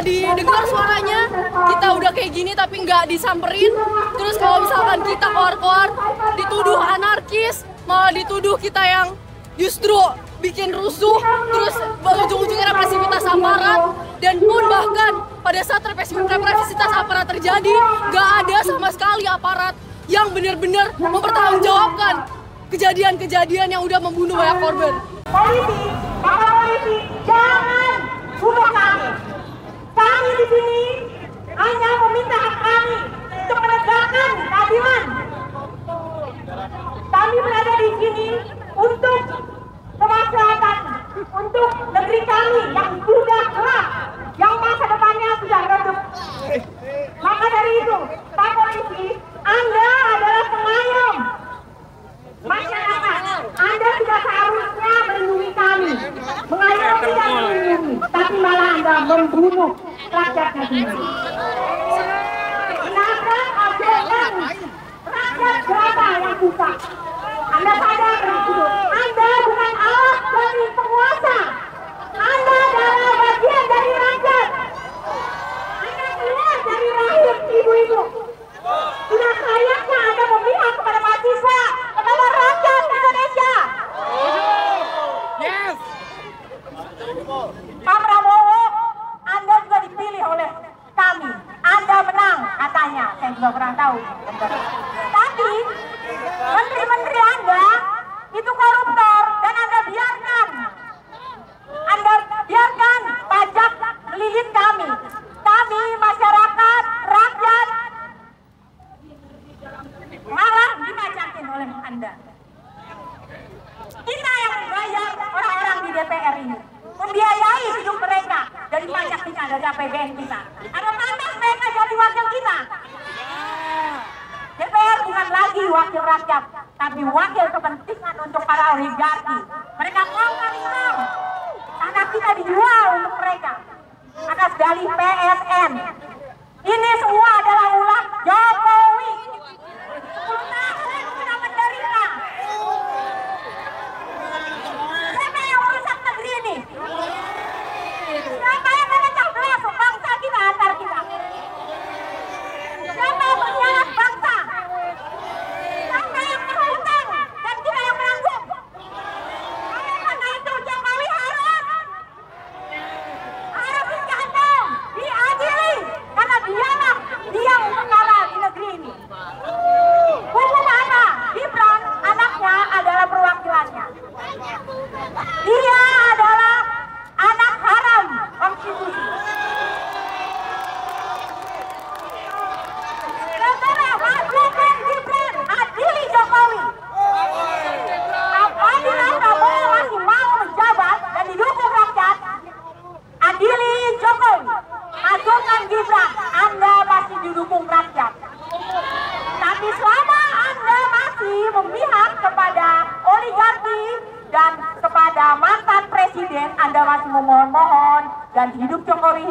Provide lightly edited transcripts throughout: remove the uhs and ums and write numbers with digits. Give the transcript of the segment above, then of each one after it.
nggak didengar suaranya, kita udah kayak gini tapi nggak disamperin. Terus kalau misalkan kita keluar-keluar dituduh anarkis, malah dituduh kita yang justru bikin rusuh, terus ujung-ujungnya represivitas aparat. Dan pun bahkan pada saat represivitas aparat terjadi, nggak ada sama sekali aparat yang benar-benar mempertanggungjawabkan kejadian-kejadian yang udah membunuh banyak korban. Polisi, Bapak polisi, jangan bunuh kami. Kami di sini hanya meminta hak kami untuk menegakkan keadilan. Kami berada di sini untuk kemaslahatan, untuk negeri kami yang sudah gelap, yang masa depannya sudah redup. Maka dari itu, Pak Polisi, Anda adalah pengayom masyarakat. Anda sudah seharusnya melindungi kami, mengayomi dan melindungi, tapi malah Anda membunuh rakyat negeri. Menabrak ajaran rakyat jelata yang susah. Anda sadar itu, Anda bukan alat dari penguasa. Anda adalah bagian dari rakyat. Anda keluar dari rahim ibu-ibu. Sudah layaknya Anda memihak kepada mahasiswa, kepada rakyat Indonesia. Yes. Pak Prabowo, Anda juga dipilih oleh kami. Anda menang katanya, saya juga kurang tahu. Tapi menteri-menteri Anda itu koruptor dan Anda biarkan. Anda biarkan pajak melilit kami. Kami masyarakat, rakyat malah dipajakin oleh Anda. Kita yang membayar orang-orang di DPR ini, membiayai hidup mereka dari pajak kita, dari APBN kita. Ada pantas mereka jadi wakil kita. DPR bukan lagi wakil rakyat, tapi wakil kepentingan untuk para oligarki. Mereka kongkang hitam. Tanah kita dijual untuk mereka atas dalih PSN. Ini semua adalah ulah Jokowi. 10 tahun sudah menderita. Siapa yang merusak negeri ini? Siapa yang memecah belah bangsa kita antar kita? Siapa yang mengkhianat bangsa? Siapa yang berhutang dan kita yang menanggung? Oleh karena itu Jokowi harus digandeng, diadili, karena dialah dia yang kalah di negeri ini. Hukum apa? Gibran, anaknya adalah perwakilannya. Dia adalah anak haram konstitusi. Segera majukan Gibran, adili Jokowi. Apabila Prabowo masih mau menjabat dan didukung rakyat, adili Jokowi. Majukan Gibran, Anda masih didukung rakyat. Tapi selama Anda masih memihak kepada oligarki dan kepada mantan presiden, Anda masih memohon-mohon dan hidup Jokowi,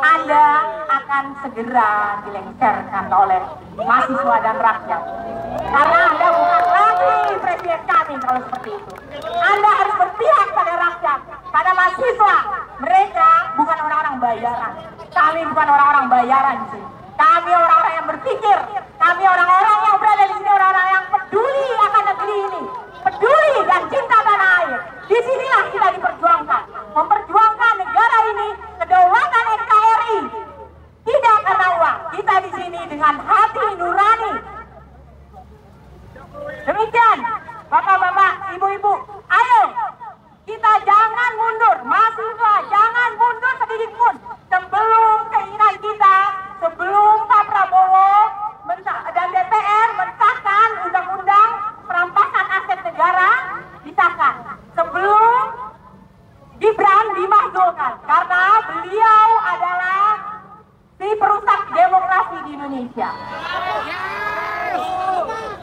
Anda akan segera dilengserkan oleh mahasiswa dan rakyat. Karena Anda bukan lagi presiden kami kalau seperti itu. Anda harus berpihak pada rakyat, pada mahasiswa. Mereka bukan orang-orang bayaran. Kami bukan orang-orang bayaran di sini. Kami orang-orang yang berpikir. Kami orang-orang yang berada di sini, orang-orang yang peduli akan negeri ini, peduli dan cinta tanah air. Disinilah kita diperjuangkan, memperjuangkan negara ini, kedaulatan NKRI. Tidak karena uang. Kita di sini dengan hati nurani. Demikian, bapak-bapak, ibu-ibu, ayo kita jangan mundur, mahasiswa jangan mundur sedikit pun sebelum keinginan kita, sebelum Pak Prabowo dan DPR mensahkan undang-undang perampasan aset negara disahkan, sebelum Gibran dimahzulkan, karena beliau adalah si perusak demokrasi di Indonesia.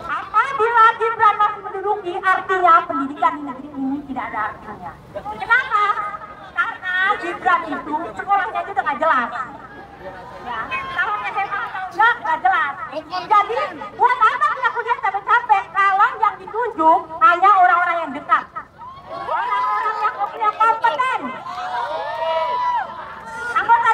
Apabila Gibran masih menduduki, artinya pendidikan di negeri ini tidak ada artinya. Kenapa? Karena Gibran itu sekolahnya itu nggak jelas. Ya, tahun SMA atau nggak jelas. Jadi buat apa dia kuliah capek-capek kalau yang ditunjuk hanya orang-orang yang dekat, orang-orang yang punya kompeten. Anggota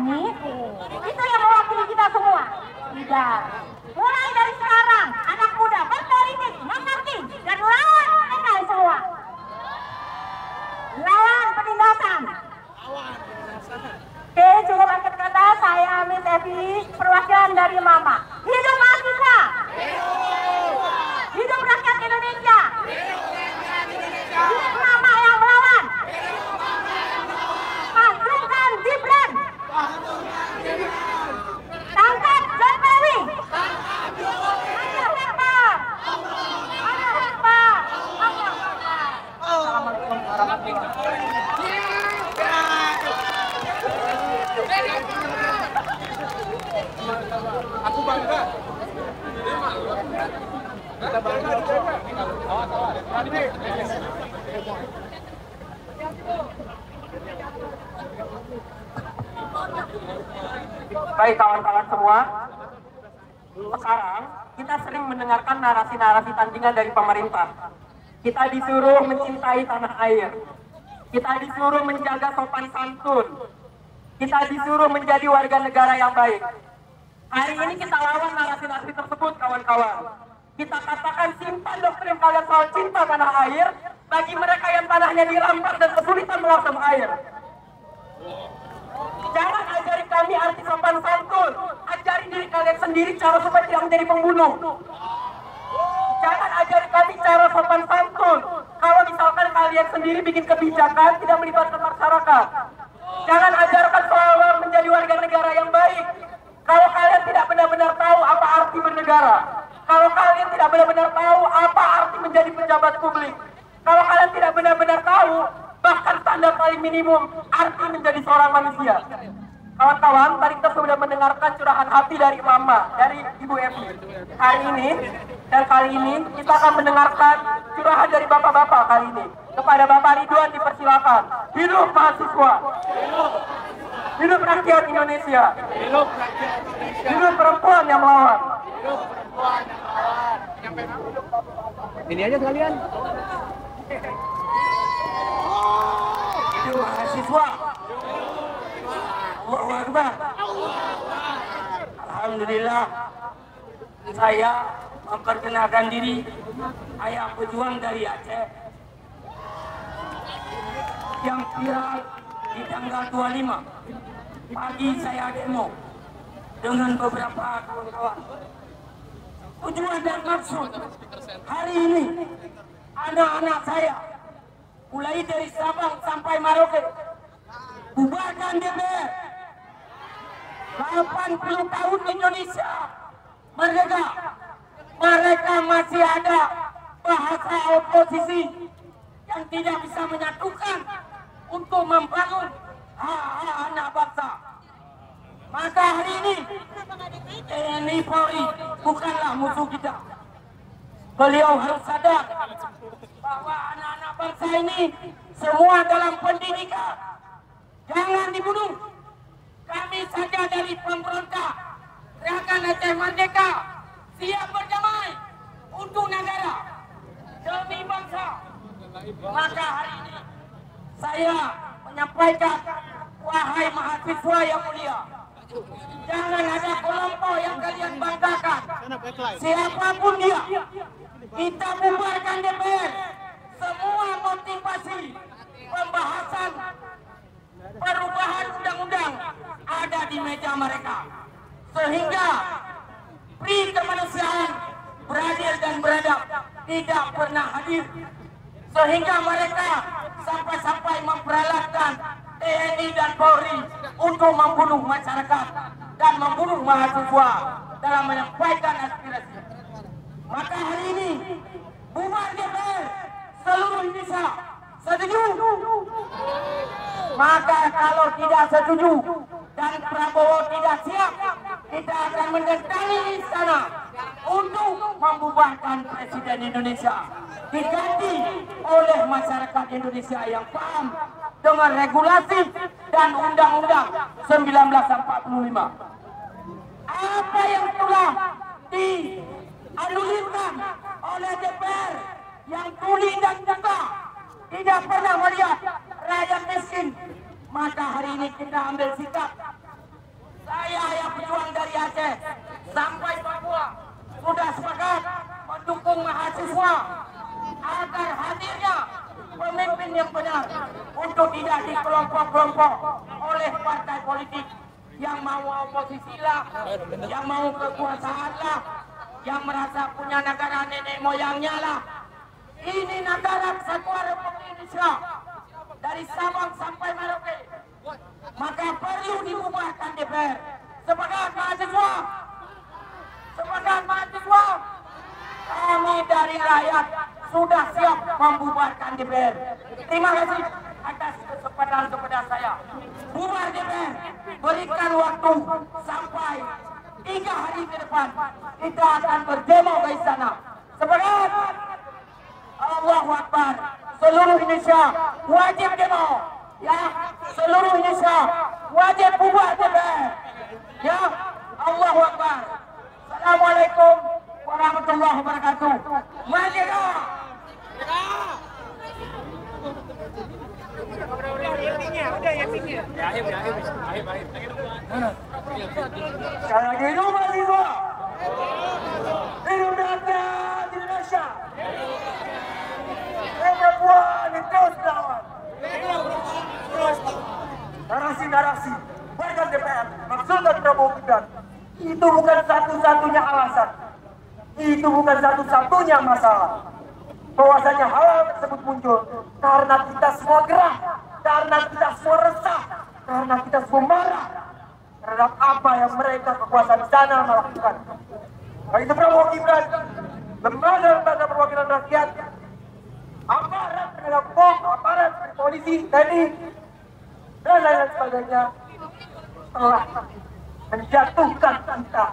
nyanyi? Itu yang mewakili kita semua? Tidak. Mulai dari sekarang, anak muda berpolitik, mengerti, dan lawan PKI semua. Lawan penindasan. Oke, cukup angkat kata. Saya Miss Evi, perwakilan dari Mama. Hidup mahasiswa! Hidup rakyat Indonesia! Hidup Mama yang melawan! Masukkan Gibran! Tangkap Jokowi! Ayo hebat! Ayo hebat! Assalamualaikum warahmatullahi wabarakatuh. Aku bangga. Kita bangga juga. Baik kawan-kawan semua, sekarang kita sering mendengarkan narasi-narasi tandingan dari pemerintah. Kita disuruh mencintai tanah air, kita disuruh menjaga sopan santun, kita disuruh menjadi warga negara yang baik. Hari ini kita lawan narasi-narasi tersebut, kawan-kawan. Kita katakan simpan doktrin kalian soal cinta tanah air bagi mereka yang tanahnya dirampas dan kesulitan melangsung air. Jangan ajari kami arti sopan santun, ajari diri kalian sendiri cara supaya tidak menjadi pembunuh. Jangan ajari kami cara sopan santun, kalau misalkan kalian sendiri bikin kebijakan tidak melibatkan masyarakat. Jangan ajarkan soal menjadi warga negara yang baik, kalau kalian tidak benar-benar tahu apa arti bernegara. Kalau kalian tidak benar-benar tahu apa arti menjadi pejabat publik. Kalau kalian tidak benar-benar tahu bahkan standar paling minimum arti menjadi seorang manusia. Kawan-kawan, tadi kita sudah mendengarkan curahan hati dari Mama, dari Ibu Evi. Hari ini dan kali ini kita akan mendengarkan curahan dari bapak-bapak kali ini. Kepada Bapak Ridwan dipersilakan. Hidup mahasiswa. Hidup rakyat Indonesia. Hidup perempuan yang melawan. Ini aja sekalian. Hidup mahasiswa. Allahu Akbar. Alhamdulillah, saya memperkenalkan diri, ayah pejuang dari Aceh yang viral di tanggal 25 pagi. Saya demo dengan beberapa kawan-kawan. Tujuan dan maksud hari ini, anak-anak saya mulai dari Sabang sampai Merauke, bubarkan DPR. 80 tahun Indonesia merdeka, mereka masih ada bahasa oposisi yang tidak bisa menyatukan untuk membangun hak-hak anak bangsa. Maka hari ini TNI Polri bukanlah musuh kita. Beliau harus sadar bahwa anak-anak bangsa ini semua dalam pendidikan. Jangan dibunuh. Kami saja dari pemberontak Gerakan Aceh Merdeka siap berdamai untuk negara demi bangsa. Maka hari ini saya menyampaikan, wahai mahasiswa yang mulia, jangan ada kelompok yang kalian banggakan. Siapapun dia, kita bubarkan DPR. Semua motivasi pembahasan perubahan undang-undang ada di meja mereka, sehingga pri kemanusiaan beradil dan beradab tidak pernah hadir, sehingga mereka sampai-sampai memperalatkan TNI dan Polri untuk membunuh masyarakat dan membunuh mahasiswa dalam menyampaikan aspirasi. Maka hari ini bubar DPR seluruh Indonesia. Setuju? Maka kalau tidak setuju dan Prabowo tidak siap, kita akan mendatangi istana untuk membubarkan Presiden Indonesia, diganti oleh masyarakat Indonesia yang paham dengan regulasi dan Undang-Undang 1945. Apa yang telah dianulirkan oleh DPR yang tuli dan buta, tidak pernah melihat rakyat miskin, maka hari ini kita ambil sikap saya yang pejuang dari Aceh sampai Papua sudah sepakat mendukung mahasiswa agar hadirnya pemimpin yang benar untuk tidak dikelompok-kelompok oleh partai politik yang mau oposisi lah, yang mau kekuasaan lah, yang merasa punya negara nenek moyangnya lah. Ini negara Kesatuan Republik Indonesia dari Sabang sampai Merauke, maka perlu dibubarkan DPR. Sepakat mahasiswa, sepakat mahasiswa. Kami dari rakyat sudah siap membubarkan DPR. Terima kasih atas kesempatan kepada saya. Bubar DPR, berikan waktu sampai 3 hari ke depan. Kita akan berdemo ke istana. Sepakat? Allahu Akbar. Seluruh Indonesia wajib demo. Ya, seluruh Indonesia wajib bubar DPR. Ya, Allahu Akbar. Assalamualaikum warahmatullahi wabarakatuh. Merdeka! Sekali lagi hidup mahasiswa, hidup rakyat Indonesia, perempuan terus lawan. Narasi-narasi warga DPR maksudnya Prabowo Gibran itu bukan satu-satunya alasan, itu bukan satu-satunya masalah. Bahwasanya hal tersebut muncul karena kita semua gerah, karena kita semua resah, karena kita semua marah terhadap apa yang mereka kekuasaan di sana melakukan. Baik itu Prabowo Gibran, lembaga-lembaga perwakilan rakyat, aparat penegak hukum, aparat polisi, TNI, dan lain-lain sebagainya telah menjatuhkan kita,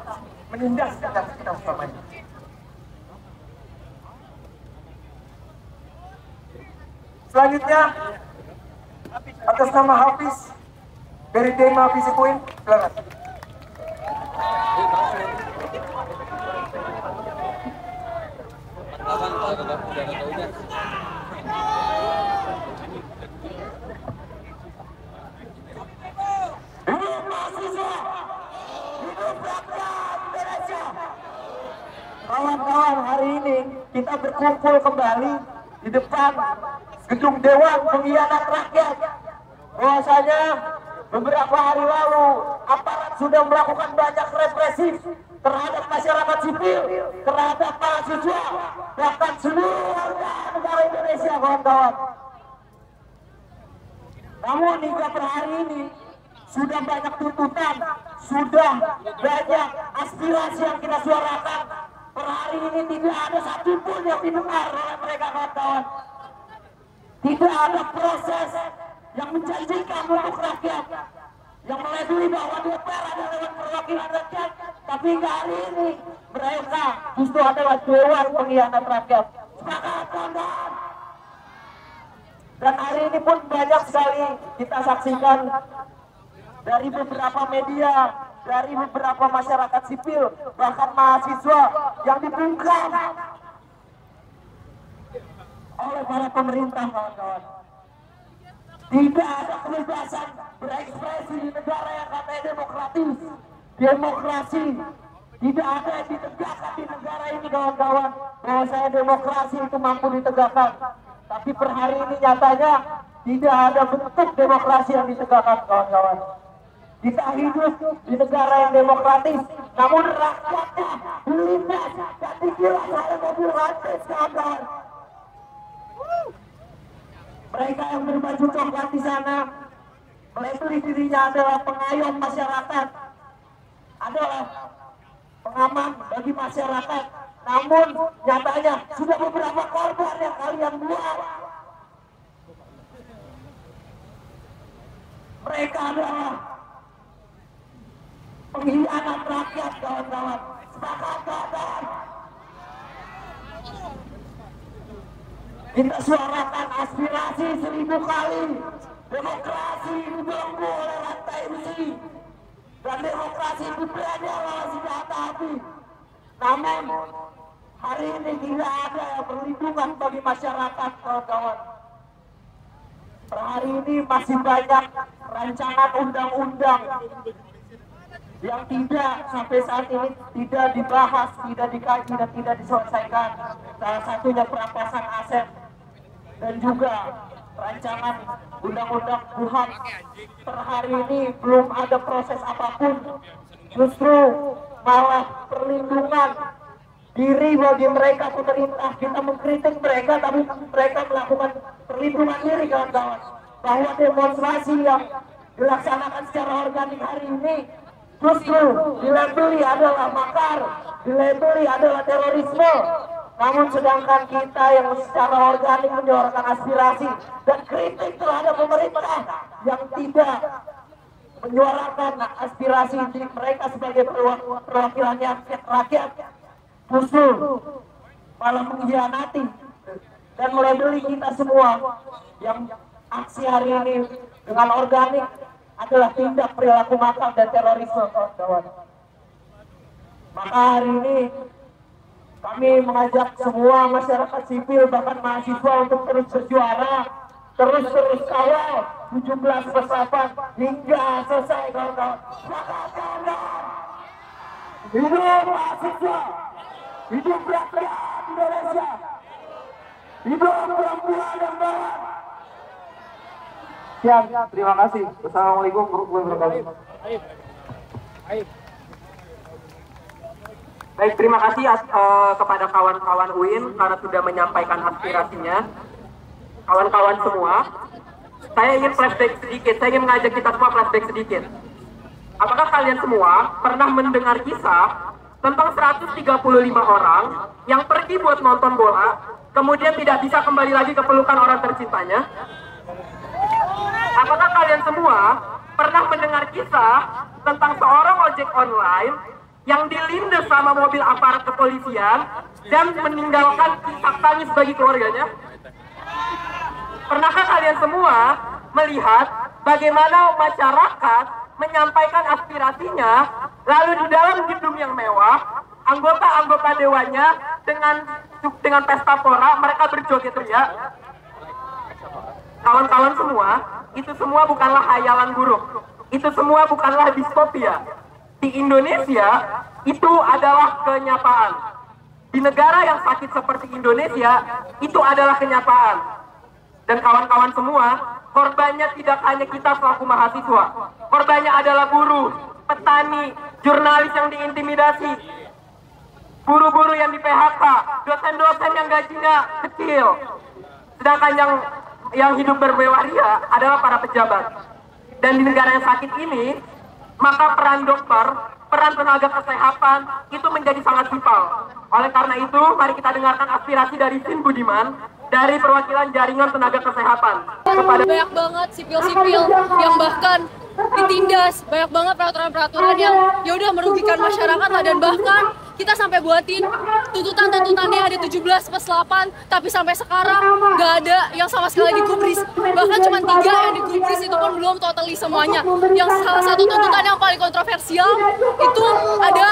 menindas kita utamanya. Selanjutnya, atas nama Hafiz dari tema Fisikuin, silakan. Hidup mahasiswa, hidup rakyat Indonesia. Kawan-kawan, hari ini kita berkumpul kembali di depan gedung Dewan Pengkhianat Rakyat. Bahwasanya beberapa hari lalu aparat sudah melakukan banyak represif terhadap masyarakat sipil, terhadap mahasiswa, bahkan seluruh warga negara Indonesia, kawan-kawan. Namun hingga per hari ini sudah banyak tuntutan, sudah banyak aspirasi yang kita suarakan. Per hari ini tidak ada satupun yang didengar oleh mereka, kawan-kawan. Tidak ada proses yang menjanjikan untuk rakyat, yang melalui bahwa DPR adalah Dewan Perwakilan Rakyat, tapi hingga hari ini mereka justru adalah Dewan Pengkhianat Rakyat. Sepakat, kawan-kawan. Dan hari ini pun banyak sekali kita saksikan dari beberapa media, dari beberapa masyarakat sipil, bahkan mahasiswa yang dibungkam oleh para pemerintah, kawan-kawan. Tidak ada kebebasan berekspresi di negara yang katanya demokratis, demokrasi. Tidak ada yang ditegakkan di negara ini, kawan-kawan. Bahwa saya demokrasi itu mampu ditegakkan. Tapi per hari ini nyatanya tidak ada bentuk demokrasi yang ditegakkan, kawan-kawan. Kita hidup di negara yang demokratis, namun rakyatnya dilindas dan digilas oleh mobil rantis, kawan-kawan. Mereka yang berbaju coklat di sana melebihi dirinya adalah pengayom masyarakat, adalah pengaman bagi masyarakat. Namun nyatanya sudah beberapa korban yang kalian buat. Mereka adalah pengkhianat rakyat, kawan-kawan. Sepakat, kawan-kawan. Kita suarakan aspirasi 1000 kali. Demokrasi dibelenggu oleh rantai besi, dan demokrasi dibelenggu oleh senjata api. Namun hari ini tidak ada perlindungan bagi masyarakat, kawan-kawan. Per hari ini masih banyak rancangan undang-undang yang sampai saat ini tidak dibahas, tidak dikaji dan tidak diselesaikan. Salah satunya perampasan aset dan juga rancangan undang-undang KUHP. Per hari ini belum ada proses apapun, justru malah perlindungan diri bagi mereka. Pemerintah kita mengkritik mereka, tapi mereka melakukan perlindungan diri, kawan-kawan, bahwa demonstrasi yang dilaksanakan secara organik hari ini justru dilabeli adalah makar, dilabeli adalah terorisme. Namun sedangkan kita yang secara organik menyuarakan aspirasi dan kritik terhadap pemerintah yang tidak menyuarakan aspirasi mereka sebagai perwakilannya rakyat, justru malah mengkhianati dan melabeli kita semua yang aksi hari ini dengan organik adalah tindak perilaku makar dan terorisme, kawan-kawan. Maka hari ini kami mengajak semua masyarakat sipil, bahkan mahasiswa, untuk terus berjuara, terus kawal 17+8 hingga selesai, kawan-kawan. Hidup mahasiswa, hidup rakyat Indonesia, hidup perempuan dan barat. Siap, terima kasih. Assalamualaikum warahmatullahi wabarakatuh. Baik, terima kasih kepada kawan-kawan UIN karena sudah menyampaikan aspirasinya. Kawan-kawan semua, saya ingin flashback sedikit, saya ingin mengajak kita semua flashback sedikit. Apakah kalian semua pernah mendengar kisah tentang 135 orang yang pergi buat nonton bola, kemudian tidak bisa kembali lagi ke pelukan orang tercintanya? Apakah kalian semua pernah mendengar kisah tentang seorang ojek online yang dilindas sama mobil aparat kepolisian dan meninggalkan isak tangis bagi keluarganya? Pernahkah kalian semua melihat bagaimana masyarakat menyampaikan aspirasinya, lalu di dalam gedung yang mewah, anggota-anggota dewannya dengan pesta pora mereka berjoget ria? Kawan-kawan semua, itu semua bukanlah hayalan buruk. Itu semua bukanlah distopia. Di Indonesia, itu adalah kenyataan. Di negara yang sakit seperti Indonesia, itu adalah kenyataan. Dan kawan-kawan semua, korbannya tidak hanya kita selaku mahasiswa. Korbannya adalah buruh, petani, jurnalis yang diintimidasi, guru-guru yang di PHK, dosen-dosen yang gajinya kecil. Sedangkan yang hidup bermewah ria adalah para pejabat. Dan di negara yang sakit ini, maka peran dokter, peran tenaga kesehatan itu menjadi sangat vital. Oleh karena itu, mari kita dengarkan aspirasi dari Sin Budiman dari perwakilan jaringan tenaga kesehatan. Banyak banget sipil-sipil yang bahkan ditindas, banyak banget peraturan-peraturan yang ya udah merugikan masyarakat lah, dan bahkan kita sampai buatin tuntutannya ada 17+8, tapi sampai sekarang nggak ada yang sama sekali digubris. Bahkan cuma 3 yang digubris, itu pun belum totally semuanya. Yang salah satu tuntutan yang paling kontroversial itu ada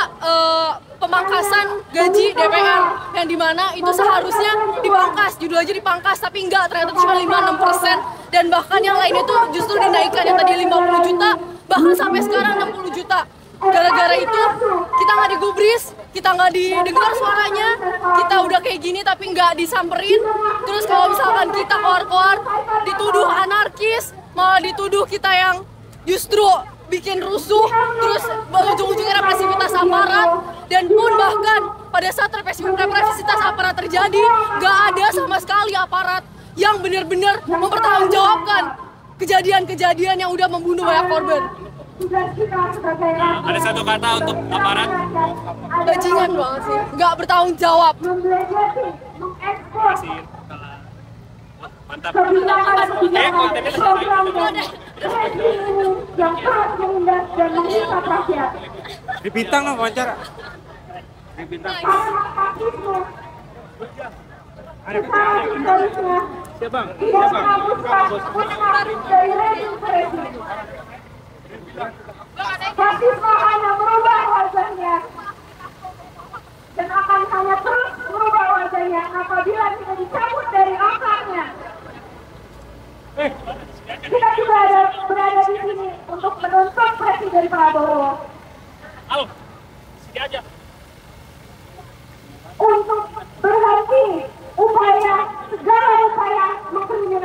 pemangkasan gaji DPR, yang dimana itu seharusnya dipangkas, judul aja dipangkas, tapi enggak, ternyata cuma 5-6%, dan bahkan yang lainnya itu justru dinaikkan, yang tadi 50 juta bahkan sampai sekarang 60 juta. Gara-gara itu kita nggak digubris, kita nggak didengar suaranya, kita udah kayak gini tapi nggak disamperin. Terus kalau misalkan kita keluar-keluar dituduh anarkis, malah dituduh kita yang justru bikin rusuh, terus ujung-ujungnya represivitas aparat. Dan pun bahkan pada saat represivitas aparat terjadi, nggak ada sama sekali aparat yang benar-benar mempertanggungjawabkan kejadian-kejadian yang udah membunuh banyak korban. Ada satu kata untuk aparat? Bajingan banget sih, nggak bertanggung jawab. Mantap. Oke, kontennya selesai. Di bintang nggak wawancara? Di bintang. Ada siapa? Fasisme hanya merubah wajahnya dan akan hanya terus merubah wajahnya apabila tidak dicabut dari akarnya. Kita juga berada di sini untuk menuntut Presiden Prabowo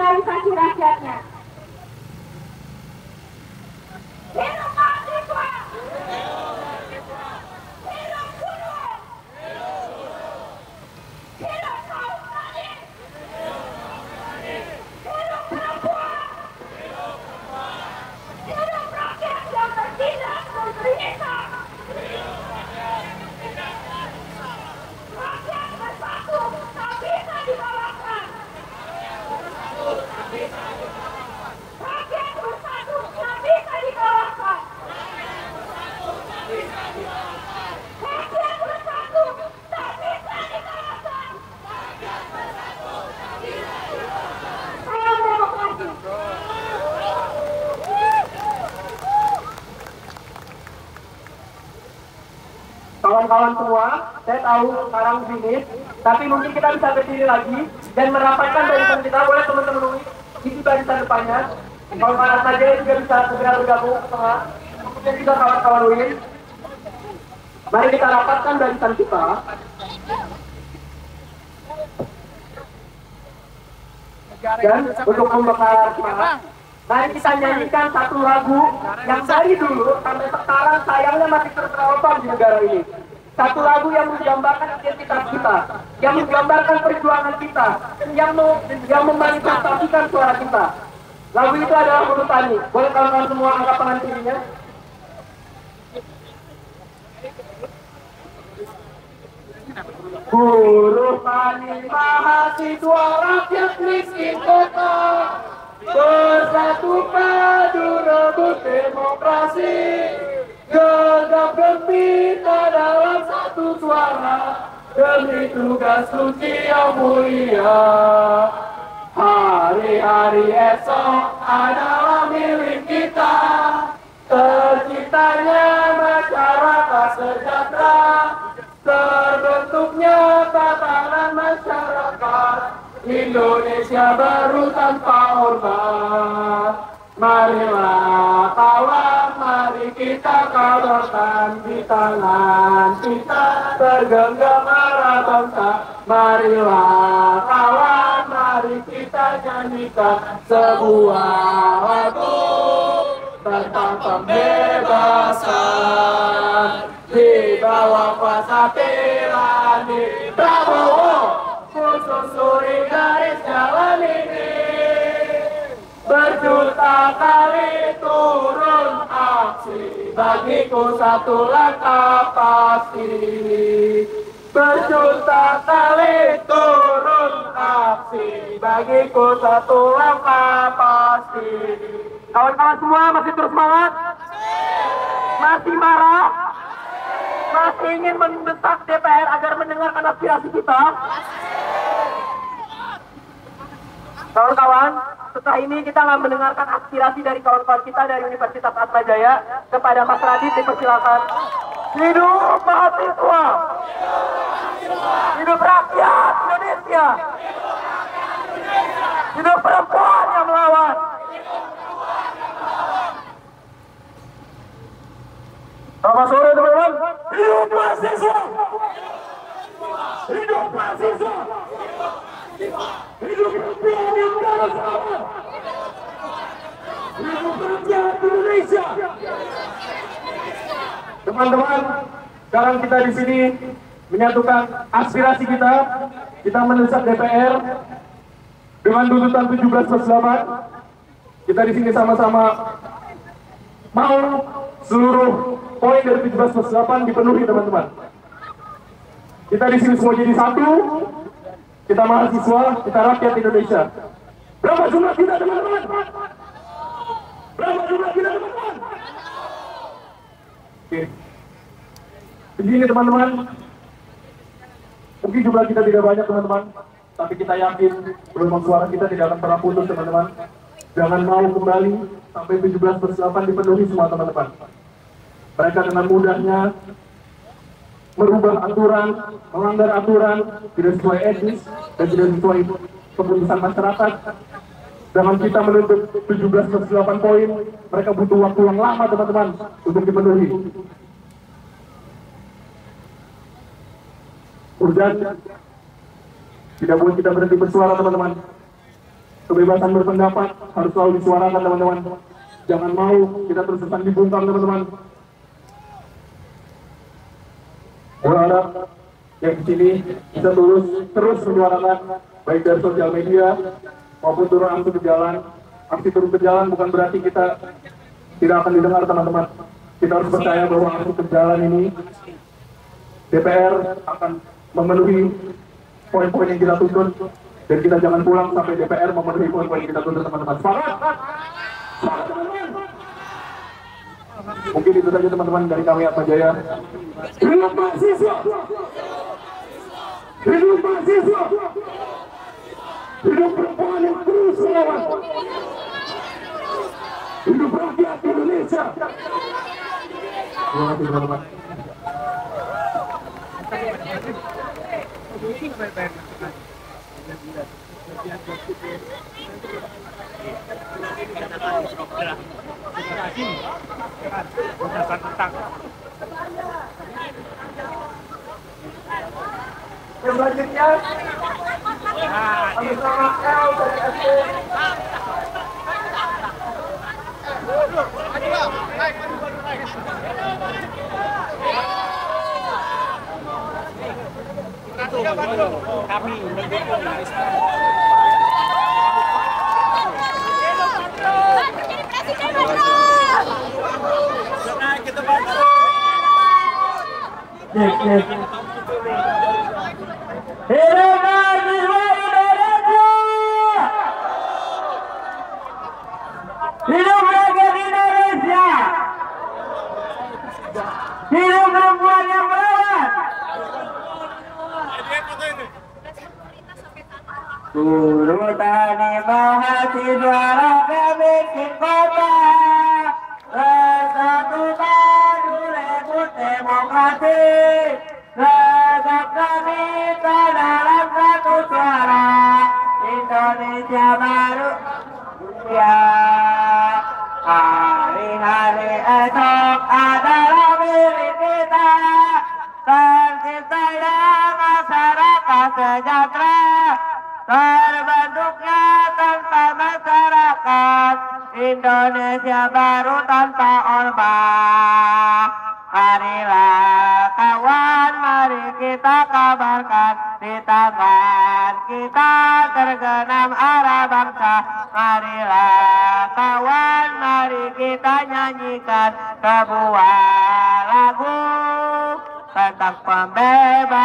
organisasi rakyatnya. Hidup mahasiswa! Hidup buruh! Hidup kaum tani! Hidup perempuan! Hidup rakyat yang tertindas menderita! Rakyat bersatu tak bisa dikalahkan! Rakyat bersatu tak bisa dikalahkan! Rakyat bersatu tak bisa dikalahkan! Salam demokrasi! Kawan-kawan semua, saya tahu sekarang finish, tapi mungkin kita bisa berdiri lagi dan merapatkan barisan kita. Boleh teman-teman isi barisan depannya. Kawan-kawan saja juga bisa segera bergabung ke tengah. Kemudian juga kawan-kawan UIN. Mari kita rapatkan barisan kita. Dan untuk membakar semangat, mari kita nyanyikan satu lagu yang dari dulu sampai sekarang sayangnya masih terus relevan di negara ini. Satu lagu yang menggambarkan identitas kita, yang menggambarkan perjuangan kita, yang memanifestasikan suara kita. Lagu itu adalah Buruh Tani. Boleh kawan-kawan semua angkat tangan kirinya? Buruh tani mahasiswa rakyat miskin kota, bersatu padu rebut demokrasi, gegap gempita dalam satu suara, demi tugas suci yang mulia. Hari-hari esok adalah milik kita, terciptanya masyarakat sejahtera, terbentuknya tatanan masyarakat Indonesia baru tanpa orba. Marilah kawan, mari kita kabarkan di tangan kita tergenggam arah bangsa. Marilah kawan, mari kita nyanyikan sebuah lagu tentang pembebasan di bawah kuasa tirani Prabowo. Susuri garis jalan ini, berjuta kali turun aksi, bagiku satu langkah pasti. Berjuta kali turun aksi, bagiku satu langkah pasti. Kawan-kawan semua masih terus semangat? Masih marah? Masih ingin mendesak DPR agar mendengarkan aspirasi kita? Kawan-kawan, setelah ini kita akan mendengarkan aspirasi dari kawan-kawan kita dari Universitas Atmajaya. Kepada Mas Radit dipersilakan. Hidup mahasiswa! Hidup rakyat Indonesia! Hidup perempuan yang melawan! Selamat sore teman-teman. Hidup mahasiswa! Hidup mahasiswa! Hidup perempuan yang melawan selamat! Hidup rakyat Indonesia! Teman-teman, sekarang kita di sini menyatukan aspirasi kita. Kita mendesak DPR dengan tuntutan 17+8. Kita di sini sama-sama mau seluruh poin dari 17+8 dipenuhi, teman-teman. Kita di sini semua jadi satu. Kita mahasiswa, kita rakyat Indonesia. Berapa jumlah kita, teman-teman? Berapa jumlah kita, teman-teman? Oke. Begini, teman-teman. Mungkin jumlah kita tidak banyak, teman-teman. Tapi kita yakin gelombang suara kita tidak akan pernah putus, teman-teman. Jangan mau kembali sampai 17+8 dipenuhi semua, teman-teman. Mereka dengan mudahnya merubah aturan, melanggar aturan, tidak sesuai etis dan tidak sesuai keputusan masyarakat. Dengan kita menuntut 17+8 poin, mereka butuh waktu yang lama, teman-teman, untuk dipenuhi. Urgen tidak buat kita berhenti bersuara, teman-teman. kebebasan berpendapat harus selalu disuarakan teman-teman. Jangan mau kita terus-terusan dibungkam teman-teman. Berharap yang di sini bisa terus menyuarakan baik dari sosial media maupun turun langsung ke jalan. Aksi turun ke jalan bukan berarti kita tidak akan didengar teman-teman. Kita harus percaya bahwa aksi ke jalan ini DPR akan memenuhi poin-poin yang kita tuntut, dan kita jangan pulang sampai DPR memenuhi poin-poin yang kita tuntut teman-teman. Semangat! Mungkin itu saja teman-teman dari kami Atma Jaya. Hidup mahasiswa! Hidup mahasiswa! Hidup perempuan yang terus melawan! Hidup rakyat Indonesia! Terima kasih teman-teman. Selanjutnya bersama L dari SD. Kami mendukung Hidup rakyat Indonesia! Hidup perempuan yang melawan! Guru tani mahasiswa rakyat bikin kota, kesatuan rebut demokrasi, tegak kami dalam satu suara, Indonesia baru. Ya, hari-hari esok adalah milik kita, terciptanya masyarakat sejahtera, terbentuknya tanpa masyarakat, Indonesia baru tanpa orba. Marilah kawan, mari kita kabarkan, di tangan kita tergenam arah bangsa. Marilah kawan, mari kita nyanyikan sebuah lagu tentang pembebasan.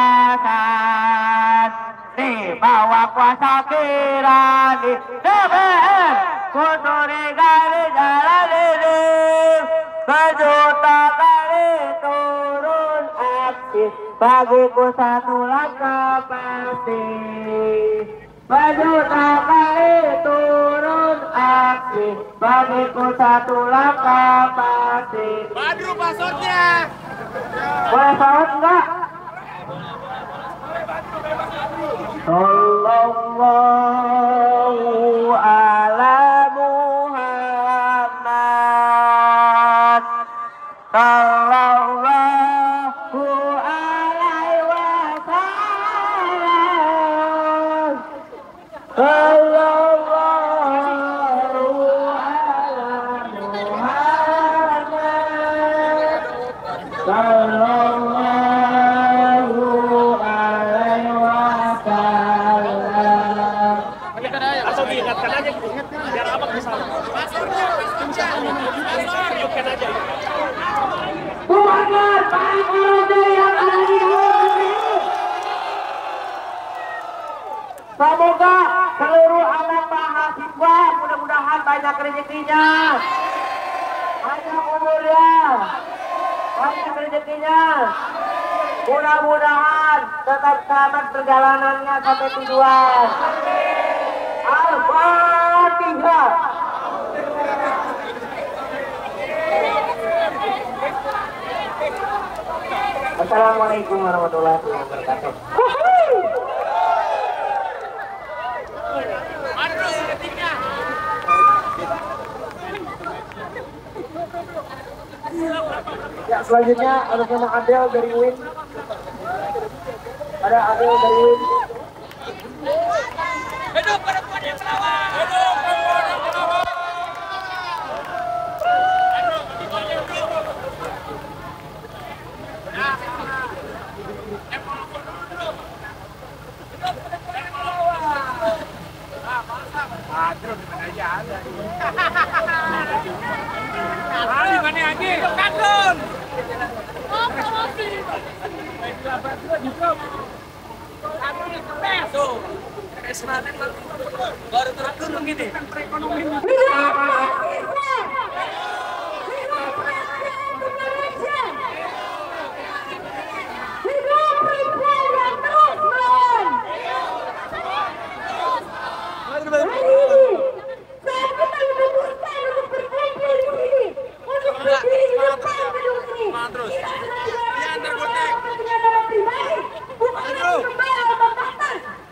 Di bawah kuasa tirani DPR, kuturi garis jalan ini, sejuta kali turun aksi, bagiku satu langkah pasti. Sejuta kali turun aksi, bagiku satu langkah pasti. Badru passwordnya. Boleh saut enggak? Sallallahu ala Muhammad, sallallahu alaihi wasallam, sallallahu ala Muhammad, sallallahu alaihi wasallam. Langsung diingatkan aja, biar apa kesalahan. Ingatkan aja. Semangat para pemuda yang ada di luar negeri. Semoga seluruh anak mahasiswa mudah-mudahan banyak rezekinya, banyak umurnya, banyak rezekinya. Mudah-mudahan tetap selamat perjalanannya sampai tujuan. Al-Fatihah. Assalamualaikum warahmatullahi wabarakatuh. Ya, selanjutnya ada nama Adel dari UIN. Ada Adel dari UIN. Hidup perempuan yang melawan. Ah, di mana lagi? Kadun. Oh, promosi. Baru terkurung gini.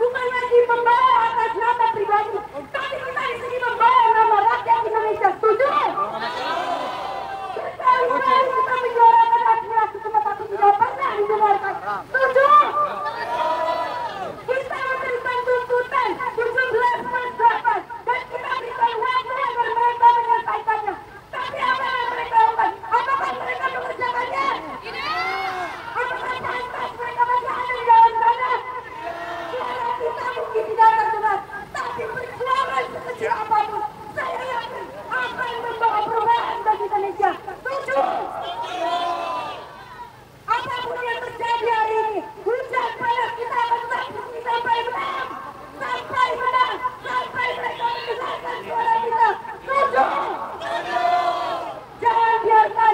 Bukan lagi membawa atas nama pribadi, tapi kita di sini membawa nama rakyat Indonesia. Setuju? Berkali-kali kita menyuarakan aspirasi kita, tapi tidak pernah didengarkan. Setuju? Kita memberikan tuntutan 17/8 dan kita berikan waktu agar mereka menyelesaikannya. Tapi apa yang mereka lakukan? Apakah mereka mengerjakannya? Apakah pantas mereka masih ada di dalam sana? Suara kita mungkin tidak terdengar, tapi perjuangan sekecil apapun, saya yakin akan membawa perubahan bagi Indonesia. Setuju? Apapun yang terjadi hari ini, hujan panas kita akan tetap berdiri sampai menang, sampai menang, sampai mereka mendengarkan suara kita. Setuju? Jangan biarkan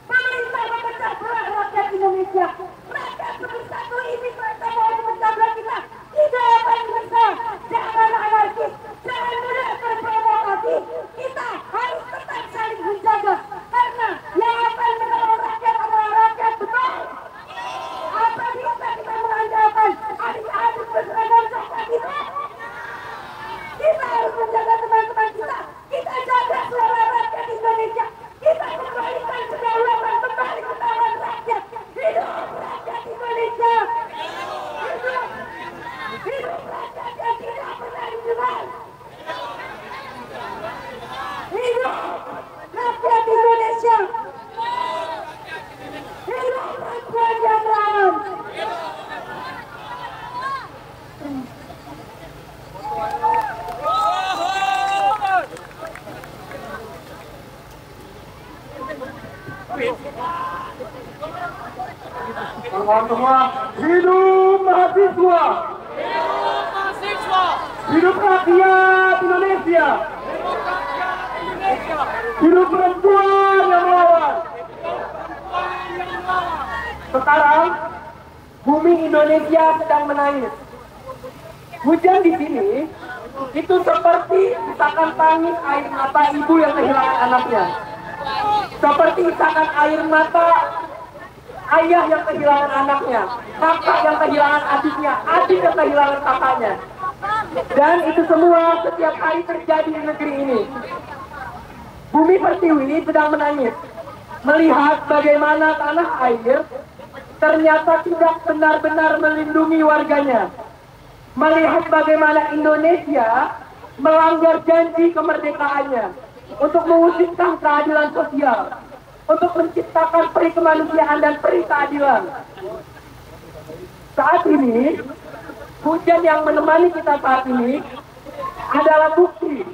pemerintah memecah belah rakyat Indonesia. Rakyat bersatu ini mereka mau memecah belah kita. Tidak akan bisa. Jangan anarkis, jangan mudah terprovokasi. Kita harus tetap saling menjaga, karena yang akan menolong rakyat adalah rakyat, betul. Apa bisa kita mengandalkan adik-adik berseragam coklat itu? Kita harus menjaga teman-teman kita. Kita jaga suara rakyat Indonesia. Kita kembalikan kedaulatan kembali ke tangan rakyat. Hidup rakyat Indonesia. Hidup rakyat yang tidak pernah dijual. Hidup rakyat Indonesia. Hidup perempuan yang lawan. Teman-teman semua, hidup mahasiswa, hidup rakyat Indonesia, hidup perempuan yang melawan. Sekarang bumi Indonesia sedang menangis. Hujan di sini itu seperti isakan tangis air mata ibu yang kehilangan anaknya. Seperti isakan air mata ayah yang kehilangan anaknya, kakak yang kehilangan adiknya, adik yang kehilangan kakaknya. Dan itu semua setiap hari terjadi di negeri ini. Bumi Pertiwi sedang menangis, melihat bagaimana tanah air ternyata tidak benar-benar melindungi warganya. Melihat bagaimana Indonesia melanggar janji kemerdekaannya untuk mewujudkan keadilan sosial, untuk menciptakan peri kemanusiaan dan peri keadilan. Saat ini, hujan yang menemani kita saat ini adalah bukti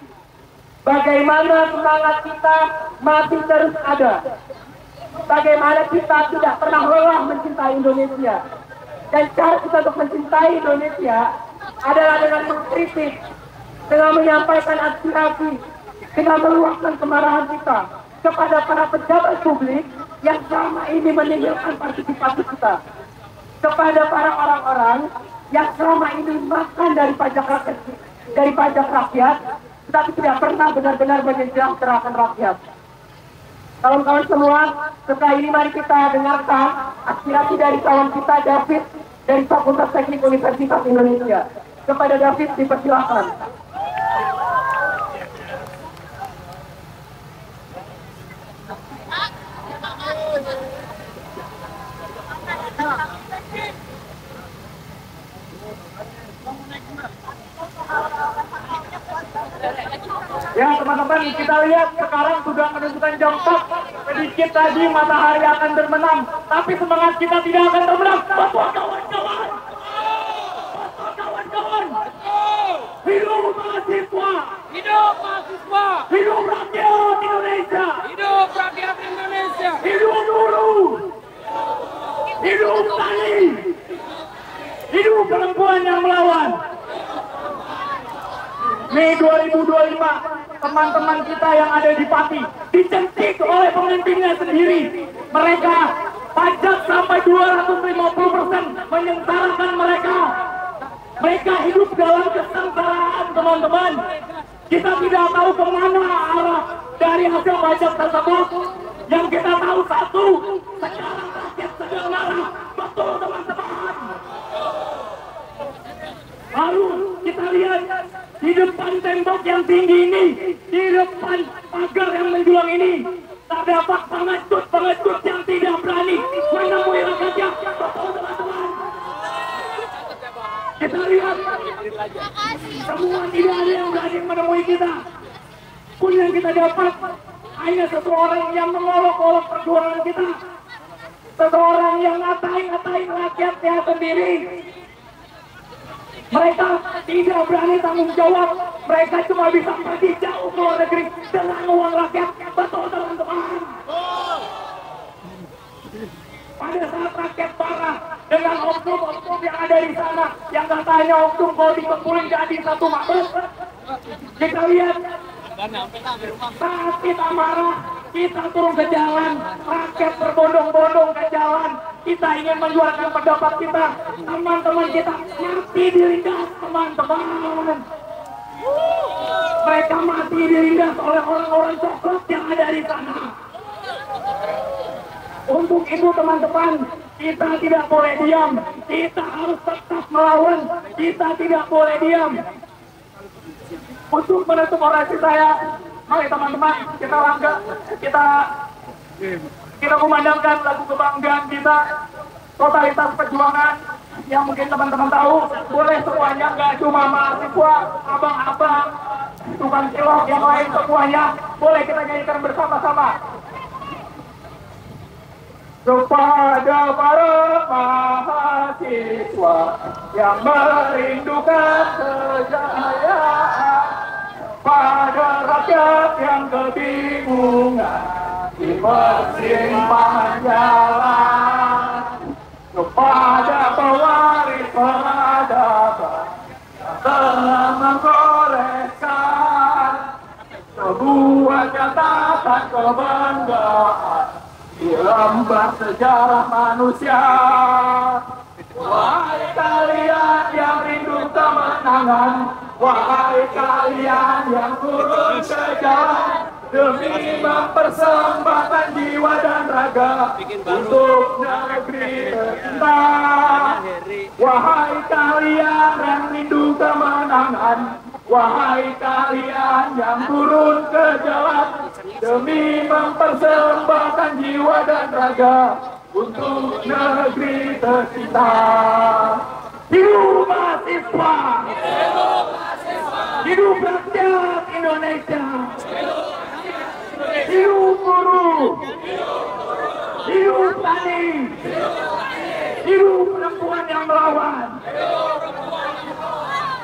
bagaimana semangat kita masih terus ada. Bagaimana kita tidak pernah lelah mencintai Indonesia. Dan cara kita untuk mencintai Indonesia adalah dengan mengkritik, dengan menyampaikan aspirasi, dengan meluapkan kemarahan kita kepada para pejabat publik yang selama ini meninggalkan partisipasi kita, kepada para orang-orang yang selama ini makan dari pajak rakyat, tetapi tidak pernah benar-benar menyejahterakan rakyat. Kawan-kawan semua, setelah ini mari kita dengarkan aspirasi dari kawan kita David dari Fakultas Teknik Universitas Indonesia. Kepada David dipersilakan. Ya teman-teman, kita lihat sekarang sudah menunjukkan jam 4. Sedikit tadi matahari akan terbenam, tapi semangat kita tidak akan terbenam. Kawan-kawan, kawan-kawan, hidup mahasiswa, Hidup mahasiswa. Hidup rakyat Indonesia. Hidup rakyat Indonesia. Hidup buruh. Hidup tani. Hidup perempuan yang melawan. Mei 2025, teman-teman kita yang ada di Pati dicentik oleh pemimpinnya sendiri. Mereka pajak sampai 250% menyengsarakan mereka. Mereka hidup dalam kesengsaraan, teman-teman. Kita tidak tahu kemana arah dari hasil pajak tersebut. Yang kita tahu satu, sekarang rakyat sedang marah. Betul, teman-teman. Lalu kita lihat di depan tembok yang tinggi ini, di depan pagar yang menjulang ini, terdapat pengecut yang tidak berani menemui rakyatnya. Betul, teman-teman. Kita lihat semua tidak ada yang berani menemui kita. Pun yang kita dapat hanya seseorang yang mengolok-olok perjuangan kita, seseorang yang ngatain rakyatnya sendiri. Mereka tidak berani tanggung jawab. Mereka cuma bisa pergi jauh ke luar negeri dengan uang rakyat. Betul, teman-teman. Pada saat rakyat marah dengan oknum-oknum yang ada di sana, yang katanya oknum kalau dikumpulin jadi satu mabes, kita lihat saat kita marah, kita turun ke jalan, rakyat berbondong-bondong ke jalan. Kita ingin menyuarakan pendapat kita, teman-teman kita mati dilindas, teman-teman. Mereka mati dilindas oleh orang-orang coklat yang ada di sana. Untuk itu, teman-teman, kita tidak boleh diam. Kita harus tetap melawan. Kita tidak boleh diam. Untuk menutup orasi saya, mari teman-teman, kita memandangkan lagu kebanggaan kita, totalitas perjuangan yang mungkin teman-teman tahu. Boleh semuanya, nggak cuma mahasiswa, abang-abang, tukang cilok yang lain, semuanya boleh kita nyanyikan bersama-sama. Kepada para mahasiswa yang merindukan kejayaan, pada rakyat yang kebingungan di persimpangan jalan, kepada pewaris peradaban yang telah menggoreskan sebuah catatan kebanggaan di lembar sejarah manusia. Wahai kalian yang rindu kemenangan, wahai kalian yang turun ke jalan demi mempersembahkan jiwa dan raga untuk negeri tercinta. Wahai kalian yang rindu kemenangan, wahai kalian yang turun ke jalan demi mempersembahkan jiwa dan raga untuk negeri tercinta. Hidup mahasiswa! Hidup rakyat Indonesia! Hidup buruh! Hidup tani! Hidup perempuan yang melawan!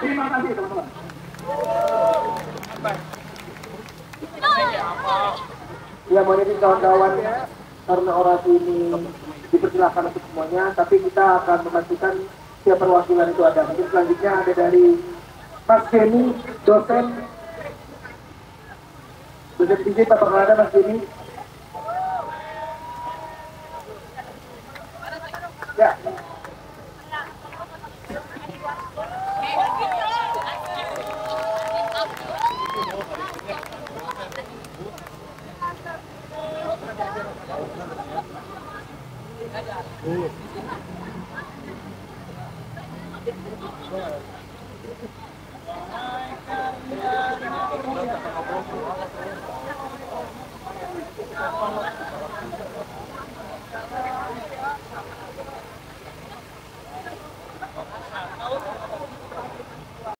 Terima kasih, teman-teman. Ya, mohon izin kawan-kawan, karena orasi ini dipersilakan untuk semuanya, tapi kita akan memastikan siapa perwakilan itu ada. Mungkin selanjutnya ada dari Mas Jenny, dosen fisik, apa ada Mas Jenny? Ya.